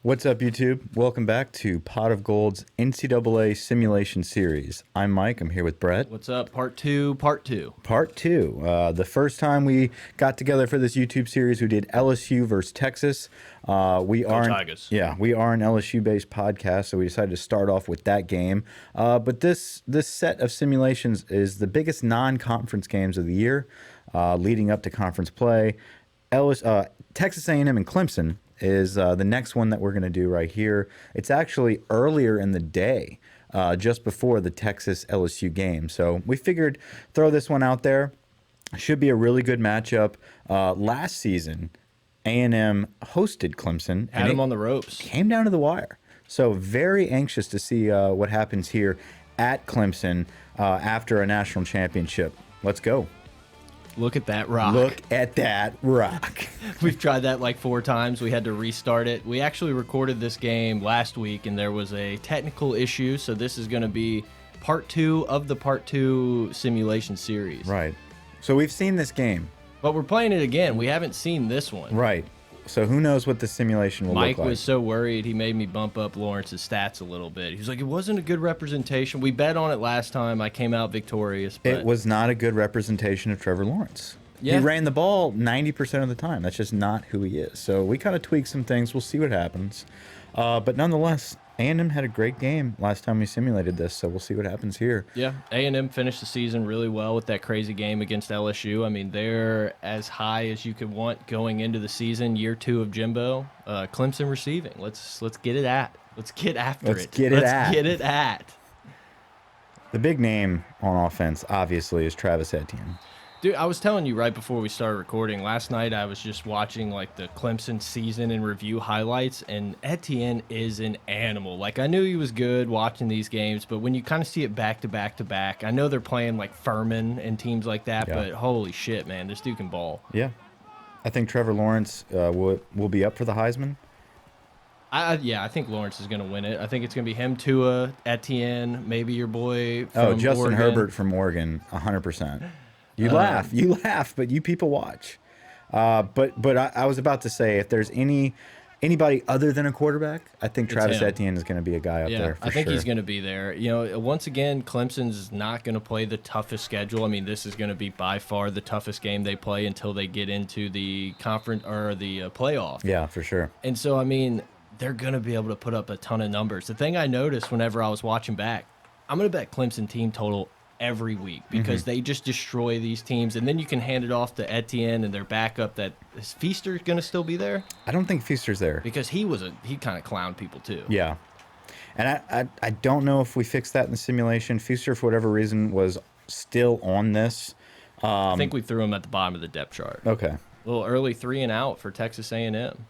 What's up, YouTube? Welcome back to Pot of Gold's NCAA Simulation Series. I'm Mike. I'm here with Brett. What's up? Part two. Part two. The first time we got together for this YouTube series, we did LSU versus Texas. We are an LSU-based podcast, so we decided to start off with that game. But this set of simulations is the biggest non-conference games of the year, leading up to conference play. Texas A&M and Clemson is the next one that we're going to do right here. It's actually earlier in the day, just before the Texas-LSU game. So we figured throw this one out there. Should be a really good matchup. Last season, A&M hosted Clemson. Had them on the ropes. Came down to the wire. So very anxious to see what happens here at Clemson after a national championship. Let's go. Look at that rock. Look at that rock. We've tried that like 4 times. We had to restart it. We actually recorded this game last week, and there was a technical issue, so this is going to be part 2 of the part 2 simulation series. Right. So we've seen this game. But we're playing it again. We haven't seen this one. Right. So who knows what the simulation will look like. Mike was so worried, he made me bump up Lawrence's stats a little bit. He was like, it wasn't a good representation. We bet on it last time. I came out victorious. But it was not a good representation of Trevor Lawrence. Yeah. He ran the ball 90% of the time. That's just not who he is. So we kind of tweaked some things. We'll see what happens. But nonetheless, A&M had a great game last time we simulated this, so we'll see what happens here. Yeah, A&M finished the season really well with that crazy game against LSU. I mean, they're as high as you could want going into the season, year 2 of Jimbo. Clemson receiving. Let's get it at. Let's get after it. Let's get it at. The big name on offense, obviously, is Travis Etienne. Dude, I was telling you right before we started recording, last night I was just watching like the Clemson season and review highlights, and Etienne is an animal. Like, I knew he was good watching these games, but when you kind of see it back to back to back, I know they're playing like Furman and teams like that, but holy shit, man, this dude can ball. Yeah. I think Trevor Lawrence will be up for the Heisman. Yeah, I think Lawrence is going to win it. I think it's going to be him, Tua, Etienne, maybe your boy from Justin Oregon. Herbert from Oregon, 100%. You laugh, but you people watch. But I was about to say, if there's anybody other than a quarterback, I think Travis Etienne is going to be a guy up there. I think he's going to be there. You know, once again, Clemson's not going to play the toughest schedule. I mean, this is going to be by far the toughest game they play until they get into the conference or the playoff. Yeah, for sure. And so, I mean, they're going to be able to put up a ton of numbers. The thing I noticed whenever I was watching back, I'm going to bet Clemson team total every week because they just destroy these teams, and then you can hand it off to Etienne and their backup. That is Feaster going to still be there? I don't think Feaster's there because he kind of clowned people too. Yeah, and I don't know if we fixed that in the simulation. Feaster, for whatever reason, was still on this. I think we threw him at the bottom of the depth chart. Okay, a little early 3 and out for Texas A&M.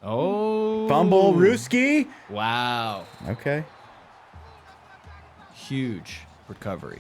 Oh, fumble, Ruski. Wow. Okay. Huge recovery.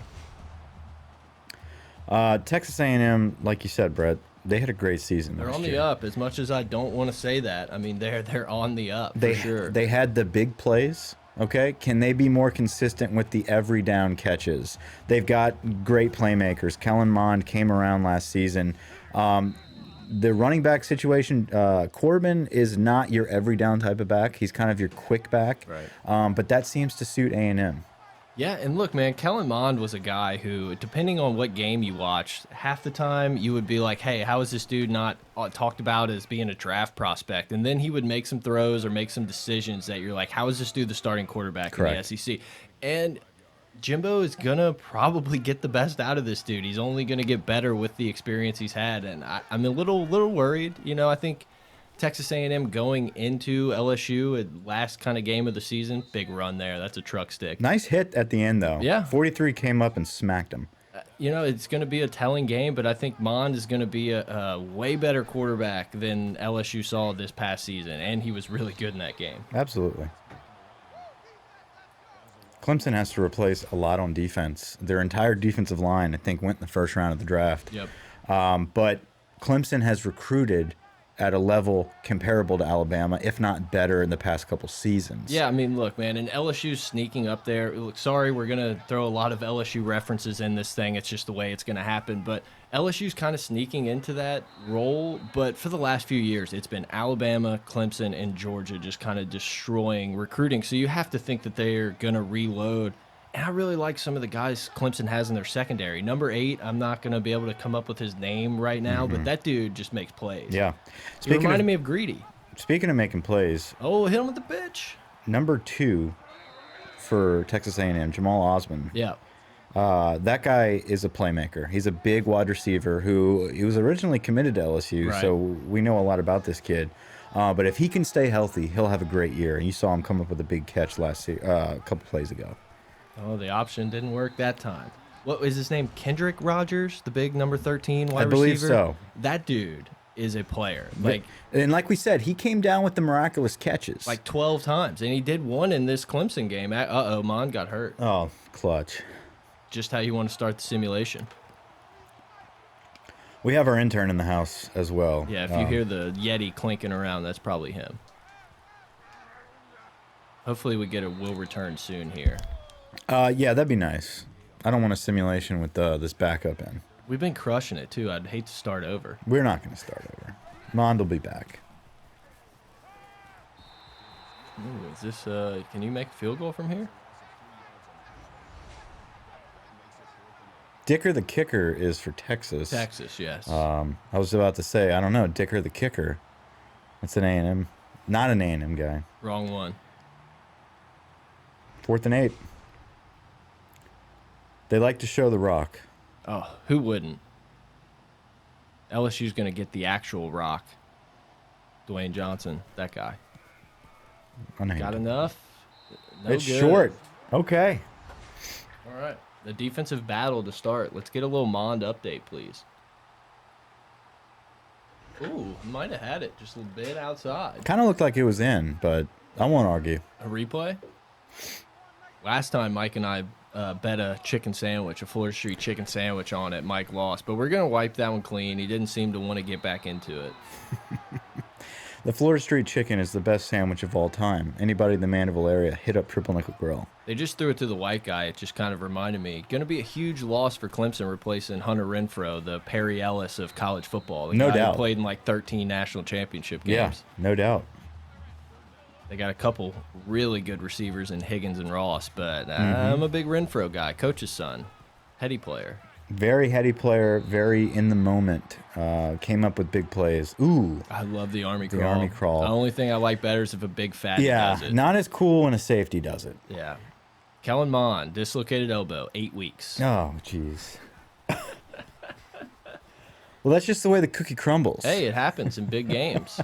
Texas A&M, like you said, Brett, they had a great season. They're on the up. As much as I don't want to say that, I mean they're on the up for sure. They had the big plays. Okay, can they be more consistent with the every down catches? They've got great playmakers. Kellen Mond came around last season. The running back situation, Corbin is not your every down type of back. He's kind of your quick back. Right. But that seems to suit A&M. Yeah, and look, man, Kellen Mond was a guy who, depending on what game you watched, half the time you would be like, hey, how is this dude not talked about as being a draft prospect? And then he would make some throws or make some decisions that you're like, how is this dude the starting quarterback in the SEC? And Jimbo is going to probably get the best out of this dude. He's only going to get better with the experience he's had. And I'm a little worried. You know, I think Texas A&M going into LSU at last kind of game of the season, big run there. That's a truck stick. Nice hit at the end, though. Yeah. 43 came up and smacked him. You know, it's going to be a telling game, but I think Mond is going to be a way better quarterback than LSU saw this past season, and he was really good in that game. Absolutely. Clemson has to replace a lot on defense. Their entire defensive line, I think, went in the first round of the draft. Yep. But Clemson has recruited at a level comparable to Alabama, if not better, in the past couple seasons. Yeah, I mean, look, man, and LSU's sneaking up there. Look, sorry, we're going to throw a lot of LSU references in this thing. It's just the way it's going to happen. But LSU's kind of sneaking into that role, but for the last few years, it's been Alabama, Clemson, and Georgia just kind of destroying recruiting. So you have to think that they're going to reload. And I really like some of the guys Clemson has in their secondary. Number 8, I'm not going to be able to come up with his name right now, but that dude just makes plays. Yeah. It reminded me of Greedy. Speaking of making plays. Oh, hit him with the pitch. Number 2 for Texas A&M, Jamal Osman. Yeah. That guy is a playmaker. He's a big wide receiver he was originally committed to LSU, right. so we know a lot about this kid. But if he can stay healthy, he'll have a great year. And you saw him come up with a big catch a couple plays ago. Oh, the option didn't work that time. What is his name? Kendrick Rogers, the big number 13 wide receiver? I believe so. That dude is a player. And like we said, he came down with the miraculous catches. Like 12 times. And he did one in this Clemson game. Uh-oh, Mond got hurt. Oh, clutch. Just how you want to start the simulation. We have our intern in the house as well. Yeah, if you hear the Yeti clinking around, that's probably him. Hopefully we get a will return soon here. Yeah, that'd be nice. I don't want a simulation with this backup in. We've been crushing it, too. I'd hate to start over. We're not going to start over. Mond will be back. Ooh, is this, can you make a field goal from here? Dicker the kicker is for Texas. Texas, yes. I was about to say, I don't know, Dicker the kicker. That's an A&M. Not an A&M guy. Wrong one. 4th and 8. They like to show the rock. Oh, who wouldn't? LSU's going to get the actual rock. Dwayne Johnson, that guy. Got enough? No it's good. Short. Okay. All right. The defensive battle to start. Let's get a little Mond update, please. Ooh, might have had it just a little bit outside. Kind of looked like it was in, but I won't argue. A replay? Last time Mike and I bet a chicken sandwich, a Florida Street chicken sandwich on it. Mike lost, but we're going to wipe that one clean. He didn't seem to want to get back into it. The Florida Street chicken is the best sandwich of all time. Anybody in the Mandeville area, hit up Triple Nickel Grill. They just threw it to the white guy. It just kind of reminded me. Going to be a huge loss for Clemson replacing Hunter Renfrow, the Perry Ellis of college football. The no guy doubt. Who played in like 13 national championship games. Yeah, no doubt. They got a couple really good receivers in Higgins and Ross, but I'm a big Renfrow guy, coach's son, heady player. Very heady player, very in the moment. Came up with big plays. Ooh. I love the Army crawl. The Army crawl. The only thing I like better is if a big fatty does it. Yeah, not as cool when a safety does it. Yeah. Kellen Mond, dislocated elbow, 8 weeks. Oh, jeez. Well, that's just the way the cookie crumbles. Hey, it happens in big games.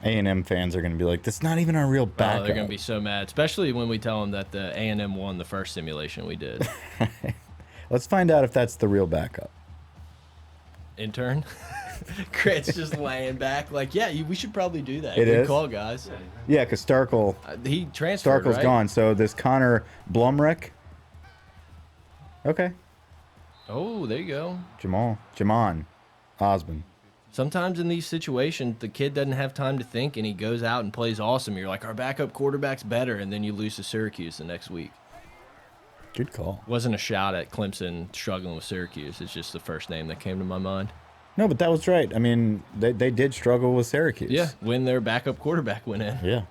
A&M fans are going to be like, that's not even our real backup. Oh, they're going to be so mad, especially when we tell them that the A&M won the first simulation we did. Let's find out if that's the real backup. Intern? Crit's just laying back like, yeah, we should probably do that. It Good is? call, guys. Yeah, because Starkle... he transferred, Starkle's right? gone, so this Connor Blumrick... Okay. Oh, there you go. Jamon Osman. Sometimes in these situations, the kid doesn't have time to think, and he goes out and plays awesome. You're like, our backup quarterback's better, and then you lose to Syracuse the next week. Good call. Wasn't a shot at Clemson struggling with Syracuse. It's just the first name that came to my mind. No, but that was right. I mean, they did struggle with Syracuse. Yeah, when their backup quarterback went in. Yeah.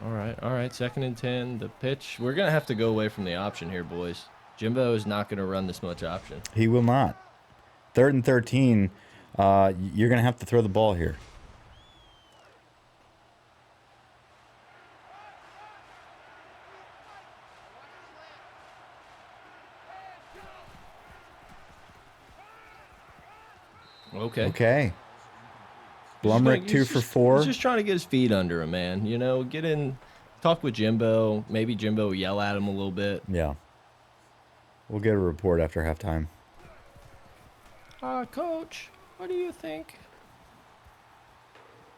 All right, 2nd and 10, the pitch. We're going to have to go away from the option here, boys. Jimbo is not going to run this much option. He will not. 3rd and 13, you're going to have to throw the ball here. Okay. Blumrick 2 for 4. He's just trying to get his feet under him, man. You know, get in, talk with Jimbo. Maybe Jimbo will yell at him a little bit. Yeah. We'll get a report after halftime. Coach, what do you think?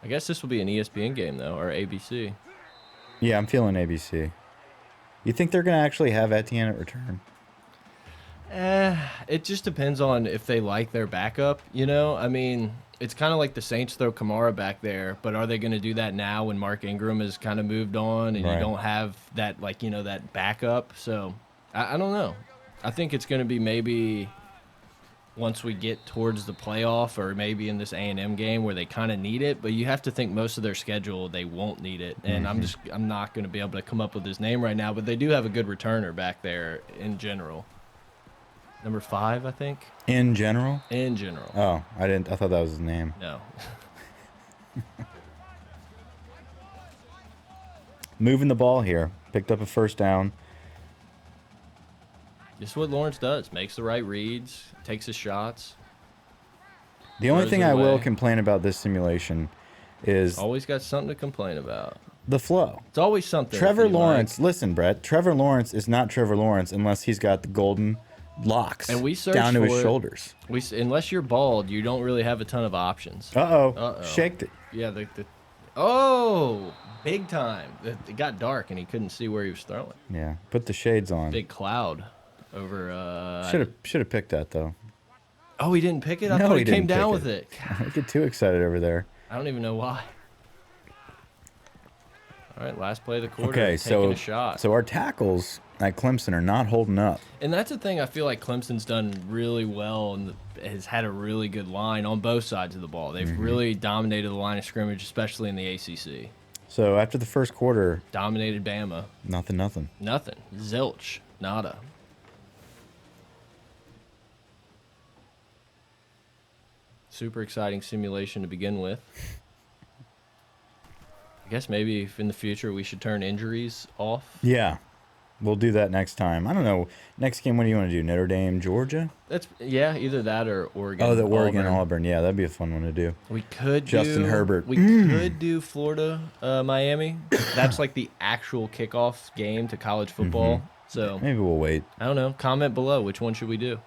I guess this will be an ESPN game, though, or ABC. Yeah, I'm feeling ABC. You think they're going to actually have Etienne at return? It just depends on if they like their backup, you know? I mean, it's kind of like the Saints throw Kamara back there, but are they going to do that now when Mark Ingram has kind of moved on and you don't have that, like, you know, that backup? So I don't know. I think it's going to be maybe once we get towards the playoff or maybe in this A&M game where they kind of need it, but you have to think most of their schedule they won't need it. And I'm not going to be able to come up with his name right now, but they do have a good returner back there in general. Number 5, I think. In general? In general. Oh, I thought that was his name. No. Moving the ball here. Picked up a first down. Just what Lawrence does. Makes the right reads, takes his shots. The only thing I will complain about this simulation is... Always got something to complain about. The flow. It's always something. Trevor Lawrence, listen, Brett. Trevor Lawrence is not Trevor Lawrence unless he's got the golden locks and we down to his shoulders. Unless you're bald, you don't really have a ton of options. Shaked it. Yeah, oh, big time. It got dark and he couldn't see where he was throwing. Yeah, put the shades on. Big cloud over. Should have picked that though. Oh, he didn't pick it. I thought he came down with it. I get too excited over there. I don't even know why. All right, last play of the quarter. Okay, taking a shot. So our tackles at Clemson are not holding up. And that's the thing I feel like Clemson's done really well and has had a really good line on both sides of the ball. They've really dominated the line of scrimmage, especially in the ACC. So after the first quarter... Dominated Bama. Nothing. Nothing. Zilch. Nada. Super exciting simulation to begin with. I guess maybe if in the future we should turn injuries off. Yeah. We'll do that next time. I don't know. Next game, what do you want to do? Notre Dame, Georgia? Yeah, either that or Oregon. Oh, the Oregon, Auburn. Yeah, that'd be a fun one to do. We could Justin Herbert. We could do Florida, Miami. That's like the actual kickoff game to college football. So maybe we'll wait. I don't know. Comment below. Which one should we do?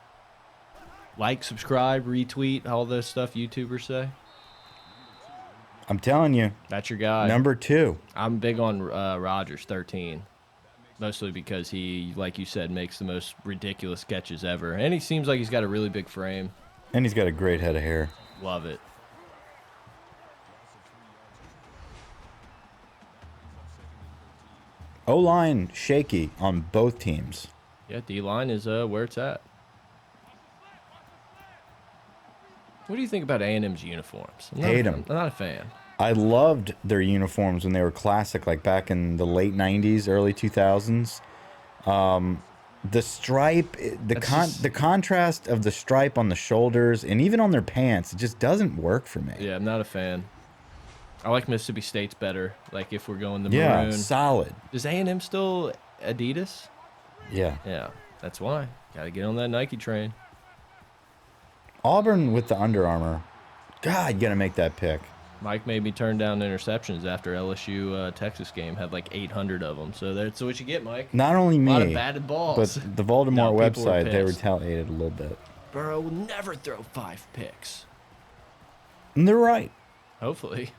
Like, subscribe, retweet, all this stuff YouTubers say. I'm telling you. That's your guy. Number 2. I'm big on Rogers, 13. Mostly because he, like you said, makes the most ridiculous sketches ever. And he seems like he's got a really big frame. And he's got a great head of hair. Love it. O-line shaky on both teams. Yeah, D-line is where it's at. What do you think about A&M's uniforms? Hate them. I'm not a fan. I loved their uniforms when they were classic, like back in the late 90s, early 2000s. The stripe, the contrast of the stripe on the shoulders and even on their pants, it just doesn't work for me. Yeah, I'm not a fan. I like Mississippi State's better, like if we're going the maroon. Yeah, solid. Is A&M still Adidas? Yeah. Yeah, that's why. Got to get on that Nike train. Auburn with the Under Armour. God, you got to make that pick. Mike made me turn down interceptions after LSU Texas game. Had like 800 of them. So that's what you get, Mike. Not only me, a lot of batted balls. But the Baltimore website, they retaliated a little bit. Burrow will never throw 5 picks. And they're right. Hopefully.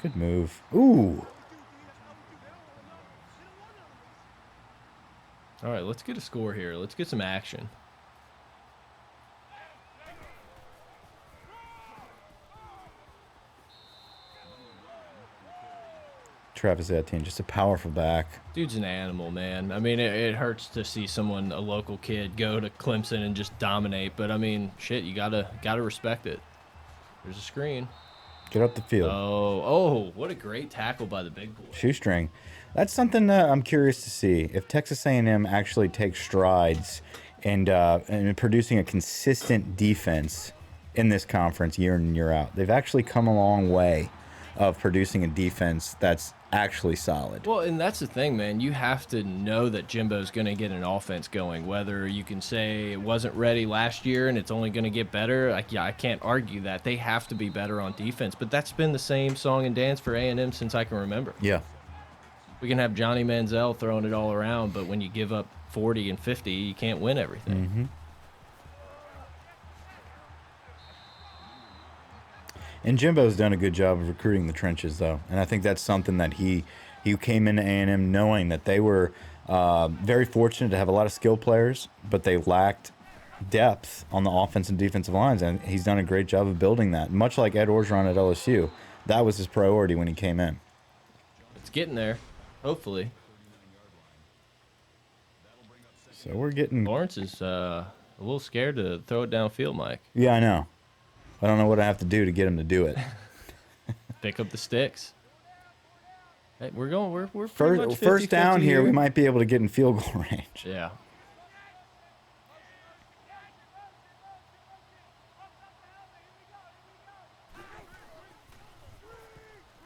Good move. Ooh. All right, let's get a score here. Let's get some action. Travis Etienne, just a powerful back. Dude's an animal, man. I mean, it hurts to see someone, a local kid, go to Clemson and just dominate. But I mean, shit, you gotta respect it. There's a screen. Get up the field. Oh, what a great tackle by the big boy. Shoestring. That's something I'm curious to see. If Texas A&M actually takes strides and producing a consistent defense in this conference year in and year out. They've actually come a long way of producing a defense that's actually solid. Well, and that's the thing, man. You have to know that Jimbo's going to get an offense going, whether you can say it wasn't ready last year and it's only going to get better. Like, yeah, I can't argue that. They have to be better on defense, but that's been the same song and dance for A&M since I can remember. Yeah. We can have Johnny Manziel throwing it all around, but when you give up 40 and 50, you can't win everything. Mm-hmm. And Jimbo's done a good job of recruiting the trenches, though. And I think that's something that he came into A&M knowing that they were very fortunate to have a lot of skilled players, but they lacked depth on the offense and defensive lines, and he's done a great job of building that. Much like Ed Orgeron at LSU, that was his priority when he came in. It's getting there, hopefully. So we're getting... Lawrence is a little scared to throw it downfield, Mike. Yeah, I know. I don't know what I have to do to get him to do it. Pick up the sticks. Hey, we're pretty much 50-50 first down here, we might be able to get in field goal range. Yeah.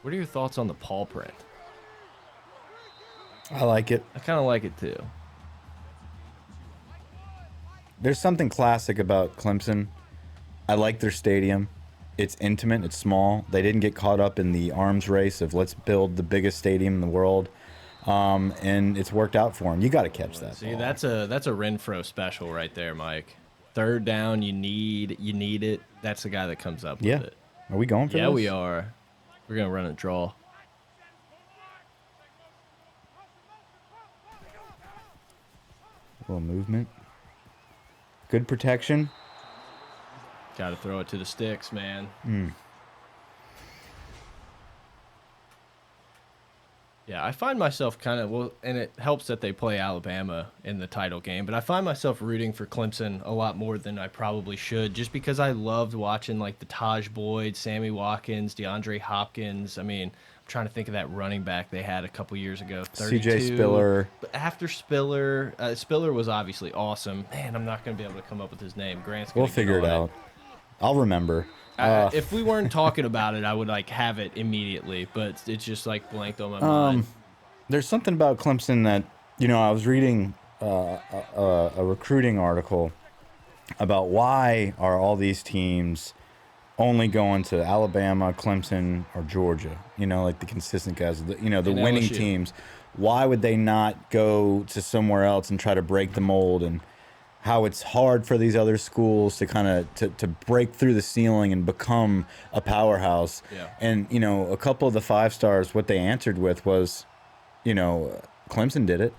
What are your thoughts on the paw print? I like it. I kind of like it too. There's something classic about Clemson. I like their stadium. It's intimate. It's small. They didn't get caught up in the arms race of let's build the biggest stadium in the world, and it's worked out for them. You got to catch that. See, ball. that's a Renfro special right there, Mike. Third down, you need it. That's the guy that comes up with it. Are we going for this? Yeah, we are. We're gonna run a draw. A little movement. Good protection. Got to throw it to the sticks, man. Yeah, I find myself kind of, well, and it helps that they play Alabama in the title game, but I find myself rooting for Clemson a lot more than I probably should, just because I loved watching, like, the Taj Boyd, Sammy Watkins, DeAndre Hopkins. I mean, I'm trying to think of that running back they had a couple years ago. 32. C.J. Spiller. But after Spiller, Spiller was obviously awesome. Man, I'm not going to be able to come up with his name. Grant's gonna We'll figure it out. I'll remember. If we weren't talking about it, I would like have it immediately, but it's just like blanked on my mind. There's something about Clemson that, you know, I was reading a recruiting article about why are all these teams only going to Alabama, Clemson, or Georgia, you know, like the consistent guys, you know, the winning LSU. teams. Why would they not go to somewhere else and try to break the mold, and how it's hard for these other schools to kind of to break through the ceiling and become a powerhouse. Yeah. And, you know, a couple of the 5-stars, what they answered with was, you know, Clemson did it.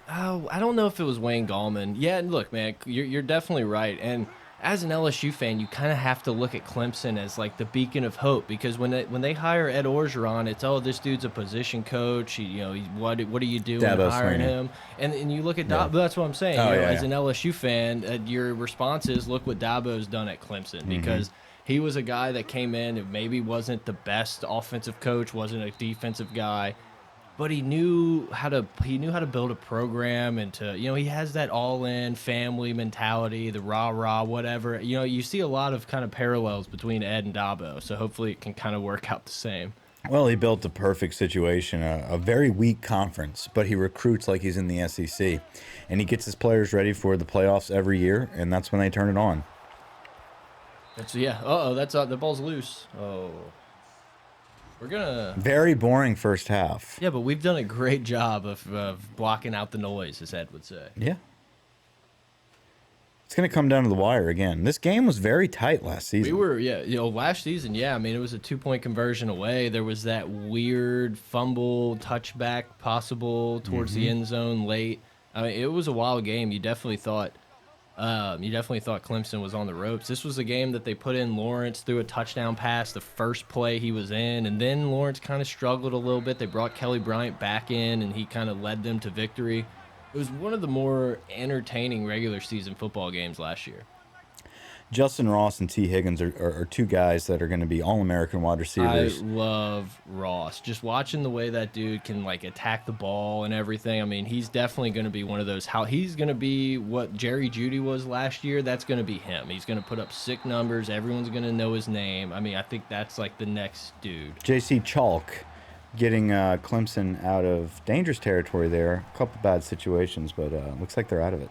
Oh, I don't know if it was Wayne Gallman. Yeah, look, man, you're definitely right. And as an LSU fan, you kind of have to look at Clemson as like the beacon of hope, because when they hire Ed Orgeron, it's, oh, this dude's a position coach. What are you doing hiring him? And you look at Dabo. That's what I'm saying. As an LSU fan, your response is, look what Dabo's done at Clemson, because he was a guy that came in and maybe wasn't the best offensive coach, wasn't a defensive guy, but he knew how to build a program, and he has that all-in family mentality, the rah-rah, whatever. You see a lot of kind of parallels between Ed and Dabo, so hopefully it can kind of work out the same. Well, he built a perfect situation, a very weak conference, but he recruits like he's in the SEC, and he gets his players ready for the playoffs every year, and that's when they turn it on. That's the ball's loose. Oh. We're gonna... Very boring first half. Yeah, but we've done a great job of blocking out the noise, as Ed would say. Yeah. It's going to come down to the wire again. This game was very tight last season. Last season, I mean, it was a 2-point conversion away. There was that weird fumble, touchback possible towards the end zone late. I mean, it was a wild game. You definitely thought Clemson was on the ropes. This was a game that they put in Lawrence through a touchdown pass the first play he was in, and then Lawrence kind of struggled a little bit. They brought Kelly Bryant back in, and he kind of led them to victory. It was one of the more entertaining regular season football games last year. Justin Ross and T. Higgins are two guys that are going to be All-American wide receivers. I love Ross. Just watching the way that dude can like attack the ball and everything. I mean, he's definitely going to be one of those. How he's going to be what Jerry Jeudy was last year. That's going to be him. He's going to put up sick numbers. Everyone's going to know his name. I mean, I think that's like the next dude. J.C. Chalk getting Clemson out of dangerous territory there. A couple bad situations, but looks like they're out of it.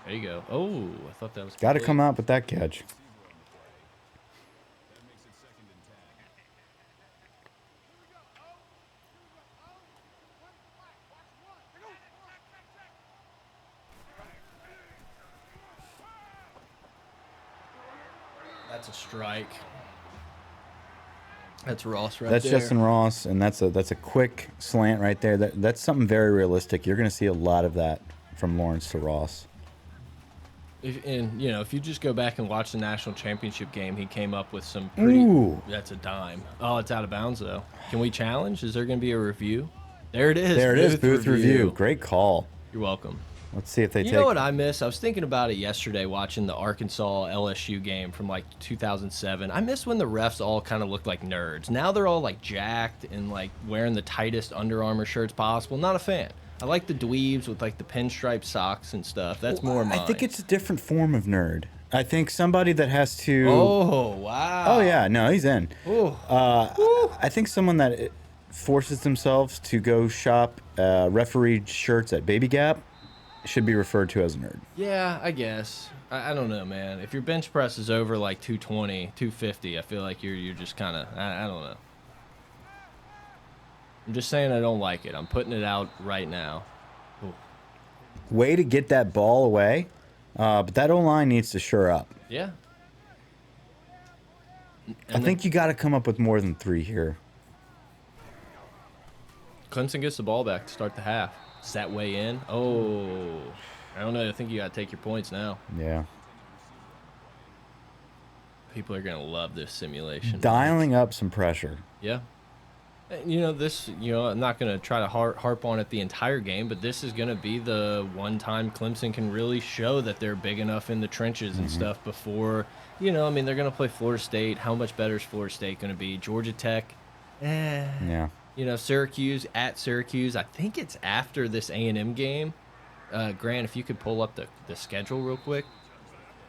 There you go. Oh, I thought that was... Got to come out with that catch. That's a strike. That's Ross right That's there. Justin Ross, and that's a quick slant right there. That's something very realistic. You're going to see a lot of that from Lawrence to Ross. And you know, if you just go back and watch the national championship game, he came up with some pretty. Ooh. That's a dime. Oh, it's out of bounds though. Can we challenge? Is there going to be a review? There it is. There it is. Booth review. Great call. You're welcome. Let's see if they take. You know what I miss? I was thinking about it yesterday watching the Arkansas LSU game from like 2007. I miss when the refs all kind of looked like nerds. Now they're all like jacked and like wearing the tightest Under Armour shirts possible. Not a fan. I like the dweebs with like the pinstripe socks and stuff. That's more mine. I think it's a different form of nerd. I think somebody that has to. Oh, wow. Oh, yeah. No, he's in. Ooh. I think someone that forces themselves to go shop refereed shirts at Baby Gap should be referred to as a nerd. Yeah, I guess. I don't know, man. If your bench press is over like 220, 250, I feel like you're just kind of, I don't know. I'm just saying I don't like it. I'm putting it out right now. Ooh. Way to get that ball away. But that O-line needs to shore up. Yeah. I think you got to come up with more than 3 here. Clemson gets the ball back to start the half. Set way in. Oh, I don't know. I think you got to take your points now. Yeah. People are going to love this simulation. Dialing up some pressure. Yeah. You know, this, I'm not going to try to harp on it the entire game, but this is going to be the one time Clemson can really show that they're big enough in the trenches and stuff before, I mean, they're going to play Florida State. How much better is Florida State going to be? Georgia Tech? Yeah. Syracuse, at Syracuse. I think it's after this A&M game. Grant, if you could pull up the schedule real quick.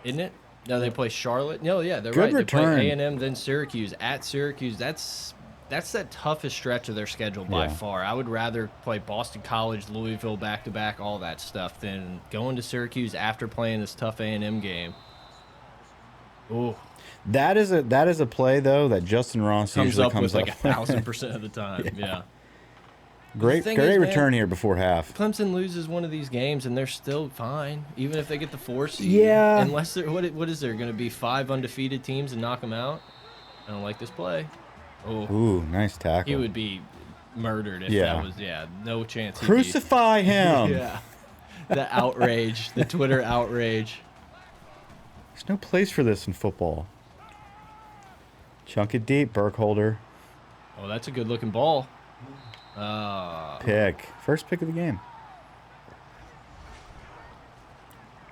Isn't it? No, they play Charlotte. No, yeah, they're right. Return. They play A&M, then Syracuse. At Syracuse, that's that toughest stretch of their schedule by far. I would rather play Boston College, Louisville back-to-back, all that stuff, than going to Syracuse after playing this tough A&M game. Ooh. That is a play though that Justin Ross usually comes up up with like 1,000% of the time. Yeah. Great return here before half. Clemson loses one of these games and they're still fine, even if they get the 4 seed. Yeah. Unless they're what is there going to be 5 undefeated teams and knock them out? I don't like this play. Oh. Ooh, nice tackle. He would be murdered if that was no chance. Crucify him. Yeah. The outrage, the Twitter outrage. There's no place for this in football. Chunk it deep, Burkholder. Oh, that's a good-looking ball. Pick. First pick of the game.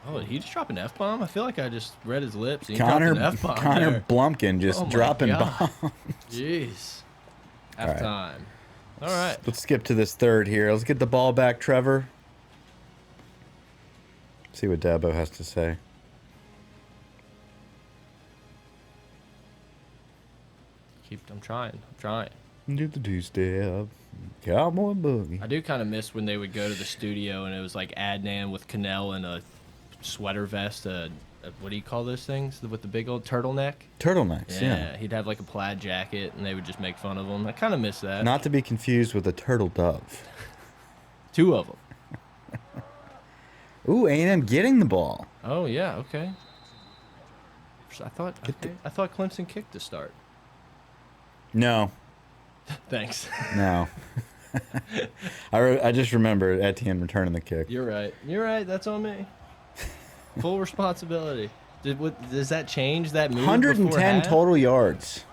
Oh, did he just drop an F-bomb? I feel like I just read his lips. He Connor dropped an F-bomb Connor Blumpkin just dropping bombs. Jeez. Halftime. All right. Let's skip to this third here. Let's get the ball back, Trevor. See what Dabo has to say. I'm trying. Do the two-step. Cowboy boogie. I do kind of miss when they would go to the studio and it was like Adnan with Cannell in a sweater vest. What do you call those things? With the big old turtleneck? Turtlenecks, yeah. He'd have like a plaid jacket and they would just make fun of him. I kind of miss that. Not to be confused with a turtle dove. 2 of them. Ooh, A&M getting the ball. Oh, yeah, okay. I thought Clemson kicked to start. No. Thanks. No. I just remember Etienne returning the kick. You're right. That's on me. Full responsibility. Does that change that move? 110 total yards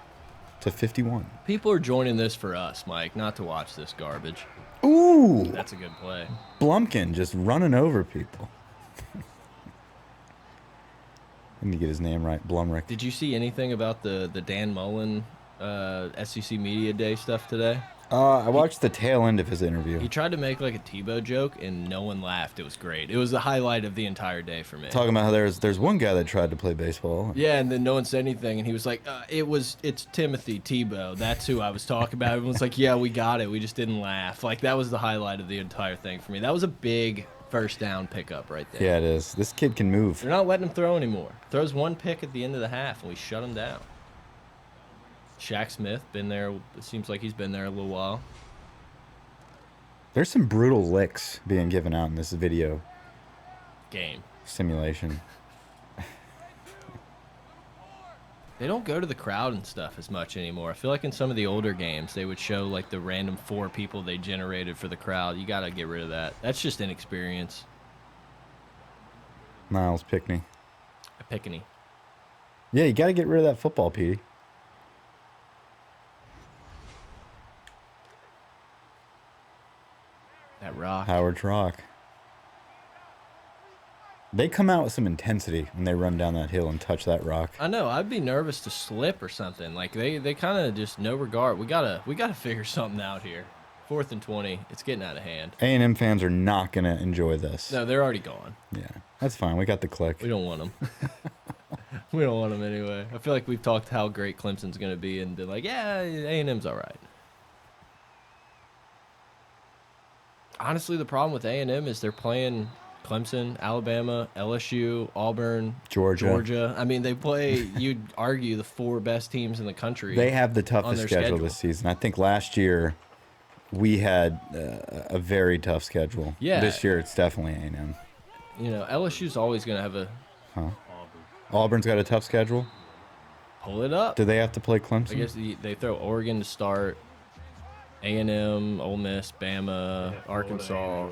to 51. People are joining this for us, Mike, not to watch this garbage. Ooh. That's a good play. Blumpkin just running over people. I need to get his name right. Blumrick. Did you see anything about the Dan Mullen SEC Media Day stuff today? I watched the tail end of his interview. He tried to make like a Tebow joke, and no one laughed. It was great. It was the highlight of the entire day for me. Talking about how there's one guy that tried to play baseball. Yeah, and then no one said anything, and he was like, it's Timothy Tebow. That's who I was talking about. Everyone's like, yeah, we got it. We just didn't laugh. Like, that was the highlight of the entire thing for me. That was a big first down pickup right there. Yeah, it is. This kid can move. They're not letting him throw anymore. Throws one pick at the end of the half, and we shut him down. Shaq Smith, been there. It seems like he's been there a little while. There's some brutal licks being given out in this video game simulation. They don't go to the crowd and stuff as much anymore. I feel like in some of the older games, they would show like the random 4 people they generated for the crowd. You got to get rid of that. That's just inexperience. Miles Pickney. Pickney. Yeah, you got to get rid of that football, Petey. That rock. Howard's rock. They come out with some intensity when they run down that hill and touch that rock. I know. I'd be nervous to slip or something. Like they kind of just no regard. We gotta figure something out here. 4th and 20. It's getting out of hand. A&M fans are not gonna enjoy this. No, they're already gone. Yeah, that's fine. We got the click. We don't want them. We don't want them anyway. I feel like we've talked how great Clemson's gonna be and been like, yeah, A&M's all right. Honestly, the problem with A&M is they're playing Clemson, Alabama, LSU, Auburn, Georgia. I mean, they play, you'd argue, the 4 best teams in the country. They have the toughest schedule this season. I think last year we had a very tough schedule. Yeah. This year it's definitely A&M. You know, LSU's always going to have a... Huh? Auburn's got a tough schedule? Pull it up. Do they have to play Clemson? I guess they throw Oregon to start, A&M, Ole Miss, Bama, Arkansas.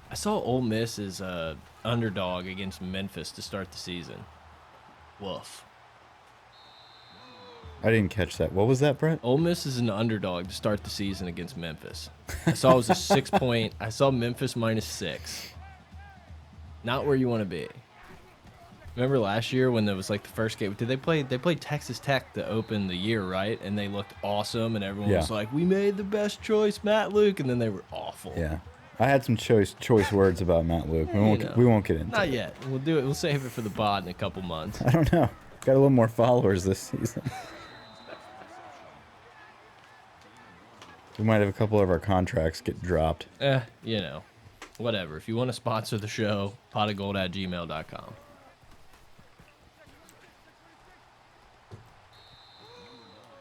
I saw Ole Miss as a underdog against Memphis to start the season. Woof. I didn't catch that. What was that, Brett? Ole Miss is an underdog to start the season against Memphis. I saw it was a 6-point. I saw Memphis -6. Not where you want to be. Remember last year when there was like the first game? Did they play? They played Texas Tech to open the year, right? And they looked awesome, and everyone was like, "We made the best choice, Matt Luke," and then they were awful. Yeah. I had some choice words about Matt Luke. We won't get into it. Not yet. We'll do it. We'll save it for the bod in a couple months. I don't know. Got a little more followers this season. We might have a couple of our contracts get dropped. You know, whatever. If you want to sponsor the show, podofgeauxld@gmail.com.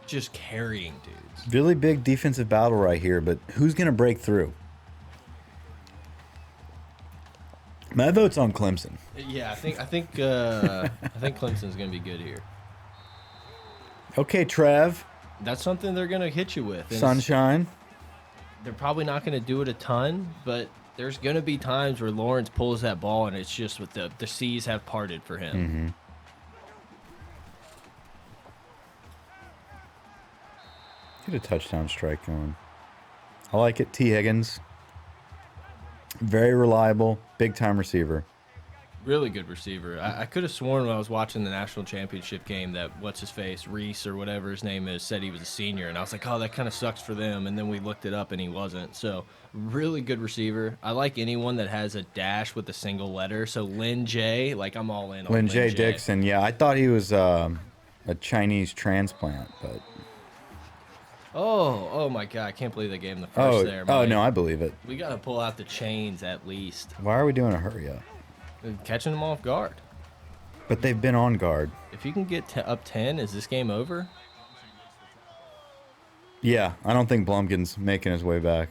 Just carrying dudes. Really big defensive battle right here, but who's going to break through? My vote's on Clemson. Yeah, I think Clemson's gonna be good here. Okay, Trev. That's something they're gonna hit you with. Sunshine. They're probably not gonna do it a ton, but there's gonna be times where Lawrence pulls that ball and it's just with the seas have parted for him. Mm-hmm. Get a touchdown strike going. I like it. T. Higgins. Very reliable, big-time receiver. Really good receiver. I could have sworn when I was watching the national championship game that what's-his-face, Reese or whatever his name is, said he was a senior. And I was like, oh, that kind of sucks for them. And then we looked it up, and he wasn't. So, really good receiver. I like anyone that has a dash with a single letter. So, Lin J, like, I'm all in on Lin J. Dixon, yeah. I thought he was a Chinese transplant, but... Oh my God! I can't believe they gave him the first there. Oh, no, I believe it. We got to pull out the chains at least. Why are we doing a hurry up? Catching them off guard. But they've been on guard. If you can get up 10, is this game over? Yeah, I don't think Blumkin's making his way back.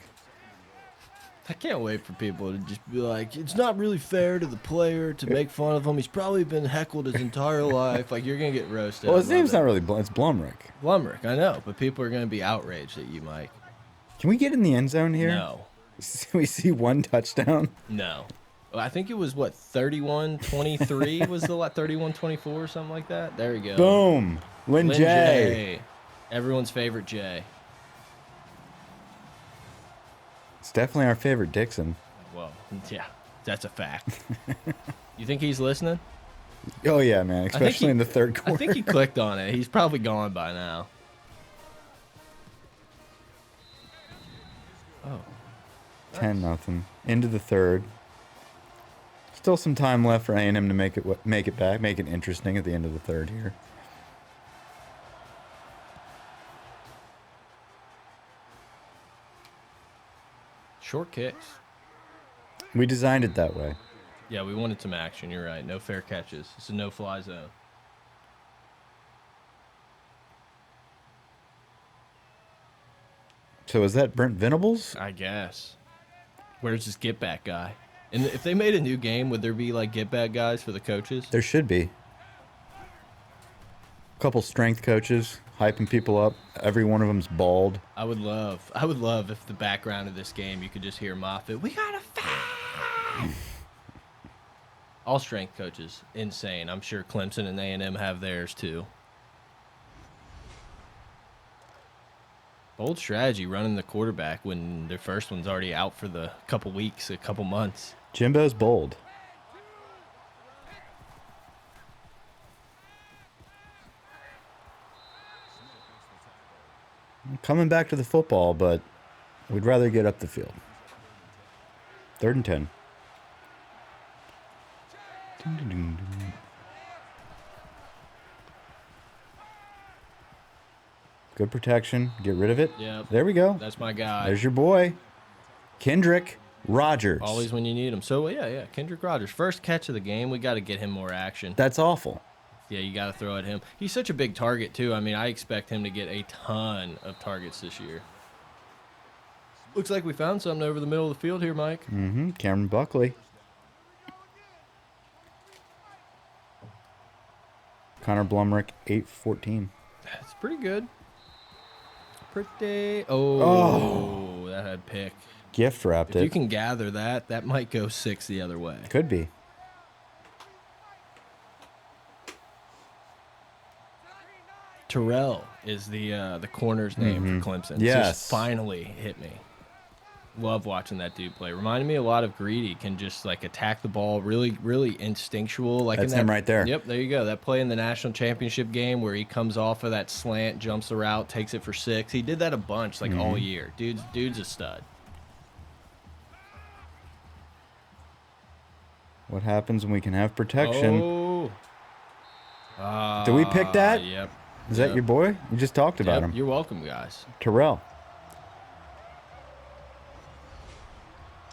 I can't wait for people to just be like, it's not really fair to the player to make fun of him. He's probably been heckled his entire life. Like, you're going to get roasted. Well, his name's not really Blum. It's Blumrick. Blumrick, I know. But people are going to be outraged at you, Mike. Can we get in the end zone here? No. We see one touchdown? No. I think it was, what, 31-23 was the 31-24 or something like that? There we go. Boom. Lin J. Everyone's favorite J. It's definitely our favorite Dixon. Well, yeah, that's a fact. You think he's listening? Oh, yeah, man, especially in the third quarter. I think he clicked on it. He's probably gone by now. Oh. 10-0. Into the third. Still some time left for A&M to make it back, make it interesting at the end of the third here. Short kicks. We designed it that way. Yeah, we wanted some action. You're right. No fair catches. It's a no-fly zone. So is that Brent Venables? I guess. Where's this get-back guy? And if they made a new game, would there be, like, get-back guys for the coaches? There should be. A couple strength coaches hyping people up. Every one of them's bald. I would love if the background of this game you could just hear Moffitt. We got a fight. All strength coaches, insane. I'm sure Clemson and A&M have theirs too. Bold strategy running the quarterback when their first one's already out for the couple weeks, a couple months. Jimbo's bold. Coming back to the football, but we'd rather get up the field. 3rd and 10. Good protection. Get rid of it. Yep. There we go. That's my guy. There's your boy, Kendrick Rogers. Always when you need him. So, yeah. Kendrick Rogers. First catch of the game. We got to get him more action. That's awful. Yeah, you got to throw at him. He's such a big target, too. I mean, I expect him to get a ton of targets this year. Looks like we found something over the middle of the field here, Mike. Mm-hmm. Cameron Buckley. Connor Blumrick, 8-14. That's pretty good. Pretty. Oh, that had pick. Gift wrapped it. If you can gather that, that might go 6 the other way. Could be. Terrell is the corner's name for Clemson. Yes. Just finally hit me. Love watching that dude play. Reminded me a lot of Greedy. Can just like attack the ball, really, really instinctual. Like That's him right there. Yep, there you go. That play in the national championship game where he comes off of that slant, jumps the route, takes it for 6. He did that a bunch, like all year. Dude's a stud. What happens when we can have protection? Oh. Did we pick that? Yep. Is that your boy? You just talked about him. You're welcome, guys. Terrell.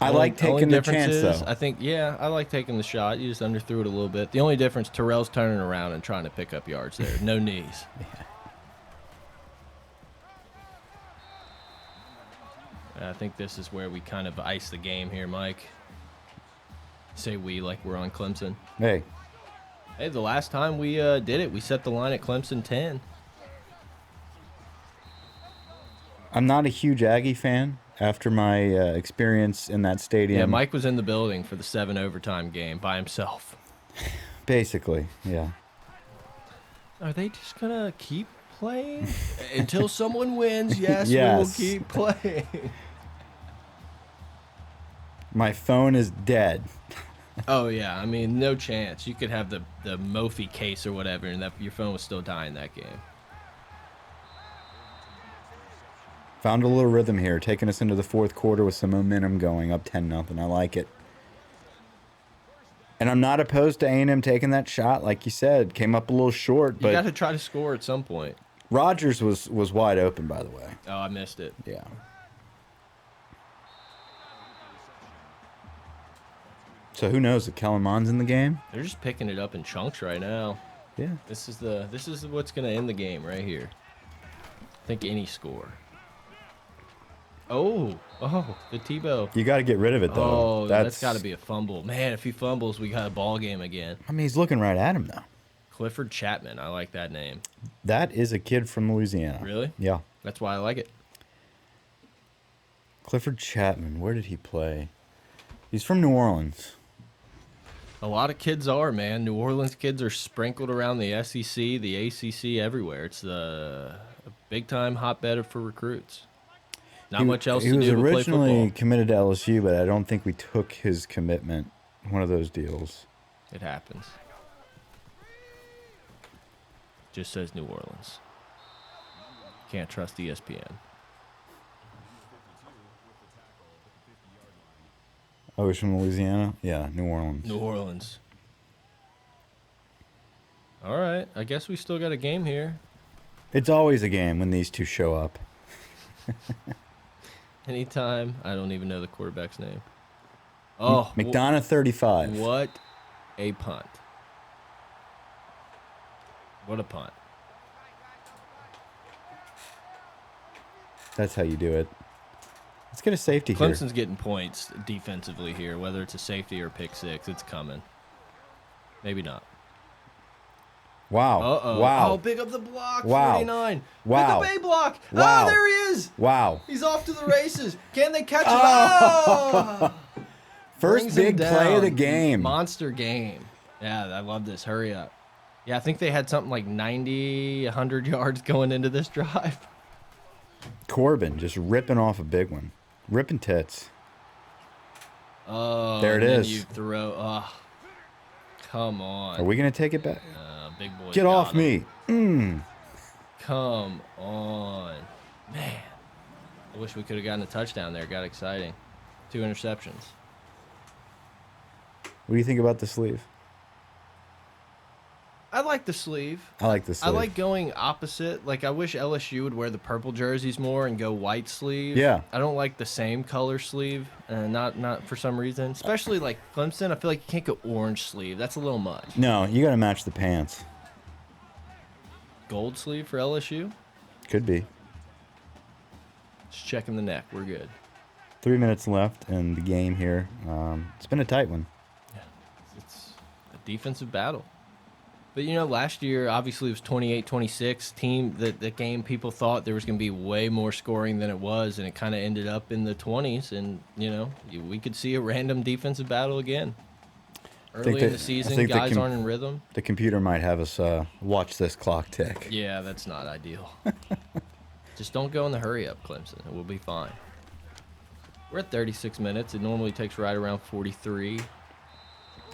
I like taking the chance, though. I think, I like taking the shot. You just underthrew it a little bit. The only difference, Terrell's turning around and trying to pick up yards there. No knees. I think this is where we kind of ice the game here, Mike. Say we like we're on Clemson. Hey, the last time we did it, we set the line at Clemson 10. I'm not a huge Aggie fan after my experience in that stadium. Yeah, Mike was in the building for the 7 overtime game by himself. Basically, yeah. Are they just going to keep playing? Until someone wins, yes, Yes. we will keep playing. My phone is dead. Oh, yeah. I mean, no chance. You could have the Mophie case or whatever, and your phone was still dying that game. Found a little rhythm here, taking us into the 4th quarter with some momentum going, up 10-0. I like it. And I'm not opposed to A&M taking that shot, like you said. Came up a little short, but You got to try to score at some point. Rogers was wide open, by the way. Oh, I missed it. Yeah. So who knows if Kellen Mond's in the game? They're just picking it up in chunks right now. Yeah. This is what's going to end the game right here. I think any score. Oh, the Tebow. You got to get rid of it, though. Oh, that's got to be a fumble. Man, if he fumbles, we got a ball game again. I mean, he's looking right at him, though. Clifford Chapman. I like that name. That is a kid from Louisiana. Really? Yeah. That's why I like it. Clifford Chapman. Where did he play? He's from New Orleans. A lot of kids are, man. New Orleans kids are sprinkled around the SEC, the ACC, everywhere. It's a big-time hotbed for recruits. Not much else to do but play football. He was originally committed to LSU, but I don't think we took his commitment. One of those deals. It happens. Just says New Orleans. Can't trust ESPN. Oh, he's from Louisiana? Yeah, New Orleans. New Orleans. All right. I guess we still got a game here. It's always a game when these two show up. Anytime. I don't even know the quarterback's name. Oh. McDonough, 35. What a punt. What a punt. That's how you do it. Let's get a safety here. Clemson's getting points defensively here, whether it's a safety or pick 6. It's coming. Maybe not. Wow. Uh-oh. Wow. Oh, pick up the block. Wow. 49. Wow. Pick up a block. Wow. Oh, there he is. Wow. He's off to the races. Can they catch him? Oh. Oh. First big play of the game. Monster game. Yeah, I love this. Hurry up. Yeah, I think they had something like 90, 100 yards going into this drive. Corbin just ripping off a big one. Ripping tits. Oh, there it is. Then you throw. Oh, come on. Are we going to take it back? Big boy. Get off me. Come on. Man. I wish we could have gotten a touchdown there. Got exciting. 2 interceptions. What do you think about the sleeve? I like the sleeve. I like the sleeve. I like going opposite. Like, I wish LSU would wear the purple jerseys more and go white sleeve. Yeah. I don't like the same color sleeve, not for some reason. Especially, like, Clemson, I feel like you can't go orange sleeve. That's a little much. No, you got to match the pants. Gold sleeve for LSU? Could be. Just checking the neck. We're good. 3 minutes left in the game here. It's been a tight one. Yeah. It's a defensive battle. But, you know, last year, obviously, it was 28-26. Team, the game, people thought there was going to be way more scoring than it was, and it kind of ended up in the 20s. And, you know, we could see a random defensive battle again. Early in the season, guys aren't in rhythm. The computer might have us watch this clock tick. Yeah, that's not ideal. Just don't go in the hurry up, Clemson. It will be fine. We're at 36 minutes. It normally takes right around 43.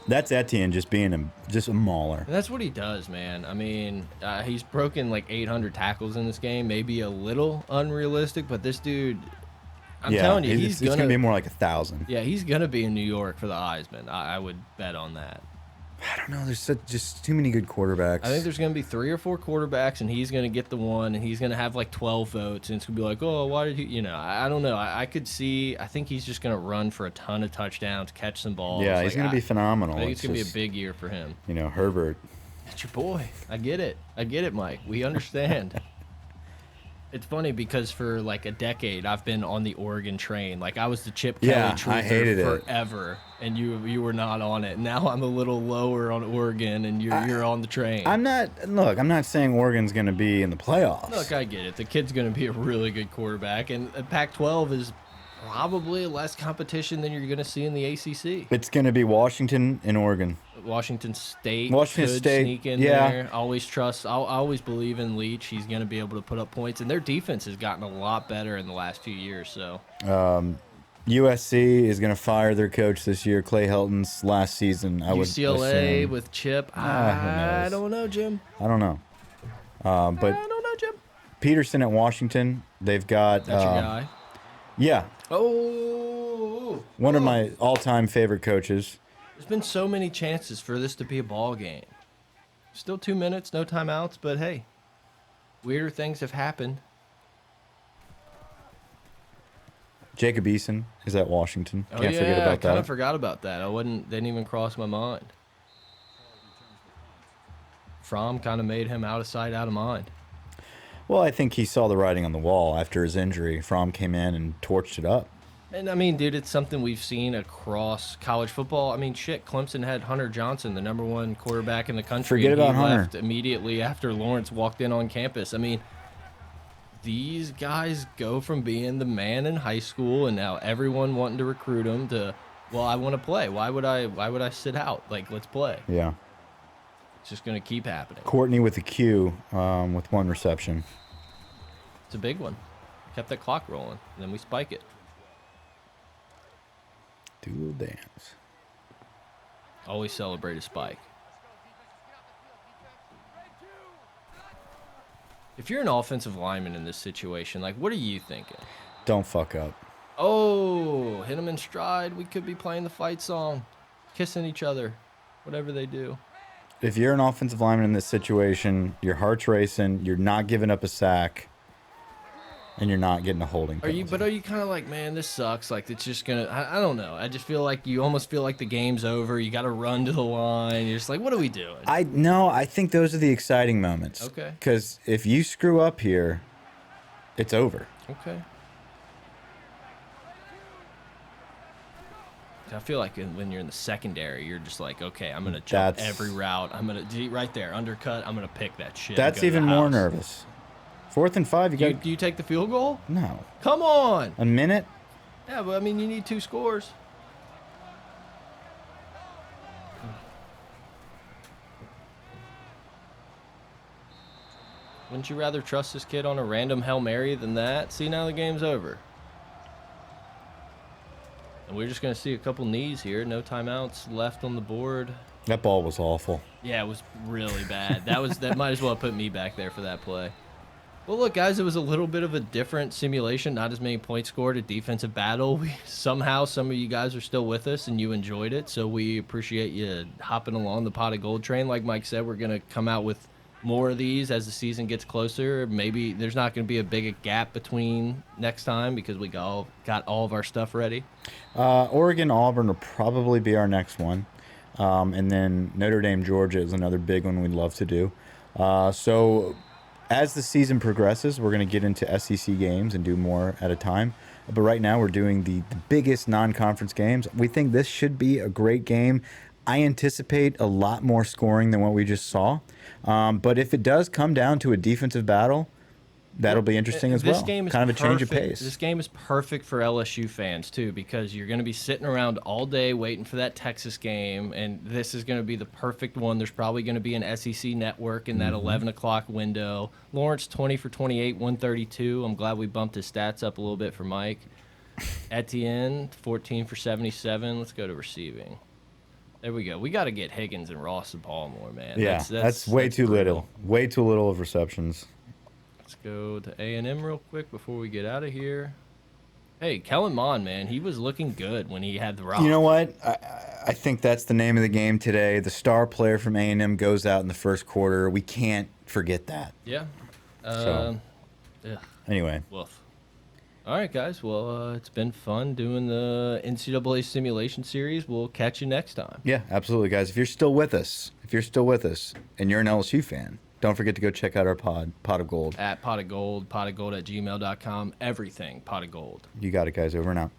That's Etienne just being a mauler. And that's what he does, man. I mean, he's broken like 800 tackles in this game. Maybe a little unrealistic, but this dude, I'm telling you, it's going to be more like 1,000. Yeah, he's going to be in New York for the Heisman. I would bet on that. I don't know. There's just too many good quarterbacks. I think there's going to be 3 or 4 quarterbacks, and he's going to get the one, and he's going to have like 12 votes, and it's going to be like, oh, why did he? You know, I don't know. I could see. I think he's just going to run for a ton of touchdowns, catch some balls. Yeah, he's going to be phenomenal. I think it's going to be a big year for him. You know, Herbert. It's your boy. I get it, Mike. We understand. It's funny because for like a decade I've been on the Oregon train. Like I was the Chip Kelly truther forever, and you were not on it. Now I'm a little lower on Oregon, and you're on the train. I'm not saying Oregon's going to be in the playoffs. Look, I get it. The kid's going to be a really good quarterback, and Pac-12 is probably less competition than you're going to see in the ACC. It's going to be Washington and Oregon. Washington State could sneak in there. I always believe in Leach. He's going to be able to put up points, and their defense has gotten a lot better in the last few years. So USC is going to fire their coach this year. Clay Helton's last season. UCLA with Chip. I don't know, Jim. I don't know. But I don't know, Jim. Peterson at Washington. They've got. That's your guy. Yeah. Oh. One of my all-time favorite coaches. There's been so many chances for this to be a ball game. Still 2 minutes, no timeouts, but hey, weirder things have happened. Jacob Eason is at Washington. Can't forget about that. I kind of forgot about that. Didn't even cross my mind. Fromm kind of made him out of sight, out of mind. Well, I think he saw the writing on the wall after his injury. Fromm came in and torched it up. And, I mean, dude, it's something we've seen across college football. I mean, shit, Clemson had Hunter Johnson, the #1 quarterback in the country. Forget about Hunter. Left immediately after Lawrence walked in on campus. I mean, these guys go from being the man in high school and now everyone wanting to recruit him to, well, I want to play. Why would I sit out? Like, let's play. Yeah. It's just going to keep happening. Courtney with a Q with 1 reception. It's a big one. Kept that clock rolling, and then we spike it. Do a little dance. Always celebrate a spike. If you're an offensive lineman in this situation, like, what are you thinking? Don't fuck up. Oh, hit him in stride. We could be playing the fight song, kissing each other, whatever they do. If you're an offensive lineman in this situation, your heart's racing, you're not giving up a sack, and you're not getting a holding penalty. Are you kind of like, man, this sucks? Like, it's just going to, I don't know. I just feel like you almost feel like the game's over. You got to run to the line. You're just like, what are we doing? I think those are the exciting moments. Okay. Because if you screw up here, it's over. Okay. I feel like when you're in the secondary, you're just like, okay, I'm going to jump every route. I'm going to, right there, undercut, I'm going to pick that shit. That's even more nervous. 4th and 5, do you take the field goal? No. Come on. A minute? Yeah, but I mean, you need 2 scores. Wouldn't you rather trust this kid on a random Hail Mary than that? See, now the game's over. And we're just going to see a couple knees here. No timeouts left on the board. That ball was awful. Yeah, it was really bad. That might as well have put me back there for that play. Well, look, guys, it was a little bit of a different simulation. Not as many points scored, a defensive battle. Somehow, some of you guys are still with us, and you enjoyed it. So we appreciate you hopping along the pot of gold train. Like Mike said, we're going to come out with more of these as the season gets closer. Maybe there's not going to be a big gap between next time because we got all of our stuff ready. Oregon, Auburn will probably be our next one. And then Notre Dame, Georgia is another big one we'd love to do. So as the season progresses, we're going to get into SEC games and do more at a time. But right now we're doing the biggest non-conference games. We think this should be a great game. I anticipate a lot more scoring than what we just saw. But if it does come down to a defensive battle, that'll be interesting as well. This game is kind of a change of perfect. pace. This game is perfect for LSU fans, too, because you're going to be sitting around all day waiting for that Texas game, and this is going to be the perfect one. There's probably going to be an SEC network in that 11 o'clock window. Lawrence, 20 for 28, 132. I'm glad we bumped his stats up a little bit for Mike. Etienne, 14 for 77. Let's go to receiving. There we go. We got to get Higgins and Ross the ball more, man. Yeah, that's way too little. Way too little of receptions. Let's go to A&M real quick before we get out of here. Hey, Kellen Mond, man, he was looking good when he had the rock. You know what? I think that's the name of the game today. The star player from A&M goes out in the first quarter. We can't forget that. Yeah. Anyway. Woof. All right, guys. Well, it's been fun doing the NCAA Simulation Series. We'll catch you next time. Yeah, absolutely, guys. If you're still with us, and you're an LSU fan, don't forget to go check out our Pot of Gold. At Pot of Gold, potofgeauxld@gmail.com. Everything Pot of Gold. You got it, guys. Over and out.